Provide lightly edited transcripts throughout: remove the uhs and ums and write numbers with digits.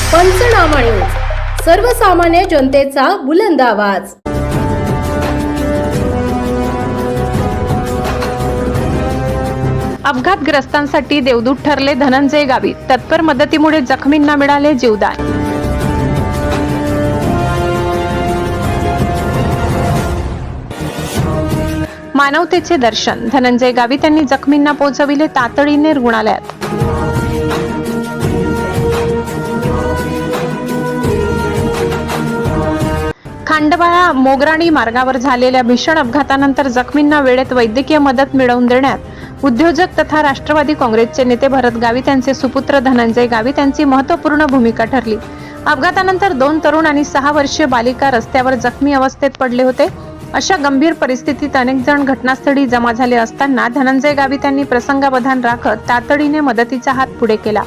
पंचनामा न्यूज, सर्वसामान्य जनतेचा बुलंद आवाज। अपघातग्रस्तांसाठी देवदूत ठरले धनंजय गावित, तत्पर मदतीमुळे जखमींना मिळाले जीवदान। मानवतेचे दर्शन, धनंजय गावित यांनी जखमींना पोहोचविले तातडीने रुग्णालयात। खांडबाळा मोगराणी मार्गावर झालेल्या भीषण अपघातानंतर जखमींना वेळेत वैद्यकीय मदत मिळवून देण्यात उद्योजक तथा राष्ट्रवादी काँग्रेसचे नेते भरत गावित यांचे सुपुत्र धनंजय गावित यांची महत्त्वपूर्ण भूमिका ठरली। अपघातानंतर 2 तरुण आणि 6 वर्षीय बालिका रस्त्यावर जखमी अवस्थेत पडले होते। अशा गंभीर परिस्थितीत अनेक जण घटनास्थळी जमा झाले असताना धनंजय गावित यांनी प्रसंगावधान राखत तातडीने मदतीचा हात पुढे केला।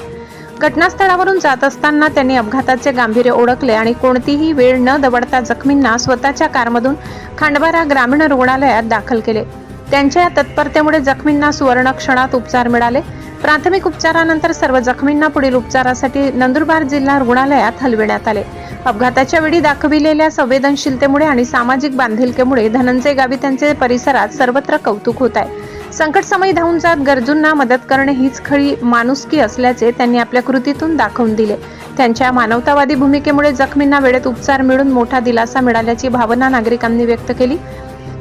घटनास्थळावरून जात असताना त्यांनी अपघाताचे गांभीर्य ओळखले आणि कोणतीही वेळ न दवडता जखमींना स्वतःच्या कारमधून खांडबारा ग्रामीण रुग्णालयात दाखल केले। त्यांच्या या तत्परतेमुळे जखमींना सुवर्ण क्षणात उपचार मिळाले। प्राथमिक उपचारानंतर सर्व जखमींना पुढील उपचारासाठी नंदुरबार जिल्हा रुग्णालयात हलविण्यात आले। अपघाताच्या वेळी दाखविलेल्या संवेदनशीलतेमुळे आणि सामाजिक बांधिलकीमुळे धनंजय गावित यांचे परिसरात सर्वत्र कौतुक होत आहे। संकट समय धावून जात गरजूंना मदत करणे हीच खरी माणुसकी असल्याचे त्यांनी आपल्या कृतीतून दाखवून दिले। त्यांच्या मानवतावादी भूमिकेमुळे जखमींना वेळेत उपचार मिळून मोठा दिलासा मिळाल्याची भावना नागरिकांनी व्यक्त केली।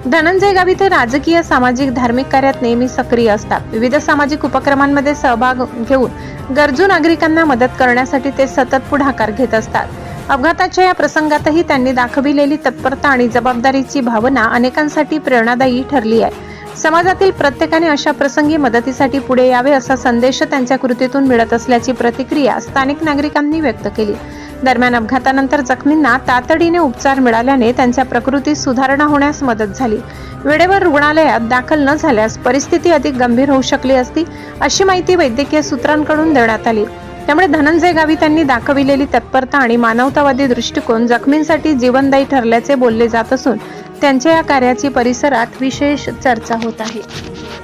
धनंजय गावित हे राजकीय, सामाजिक, धार्मिक कार्यात नेहमी सक्रिय असतात। विविध सामाजिक उपक्रमांमध्ये सहभाग घेऊन गरजू नागरिकांना मदत करण्यासाठी ते सतत पुढाकार घेत असतात। अपघाताच्या या प्रसंगातही त्यांनी दाखविलेली तत्परता आणि जबाबदारीची भावना अनेकांसाठी प्रेरणादायी ठरली आहे। समाजातील प्रत्येकाने अशा प्रसंगी मदतीसाठी पुढे यावे असा संदेश त्यांच्या कृतीतून मिळत असल्याची प्रतिक्रिया स्थानिक नागरिकांनी व्यक्त केली। दरम्यान अपघातानंतर जखमींना तातडीने उपचार मिळाल्याने त्यांच्या प्रकृतीत सुधारणा होण्यास मदत झाली। वेळेवर रुग्णालयात दाखल न झाल्यास परिस्थिती अधिक गंभीर होऊ शकली असती, अशी माहिती वैद्यकीय सूत्रांकडून देण्यात आली। त्यामुळे धनंजय गावित यांनी दाखविलेली तत्परता आणि मानवतावादी दृष्टिकोन जखमींसाठी जीवनदायी ठरल्याचे बोलले जात असून त्यांच्या या कार्याची परिसरात विशेष चर्चा होत आहे।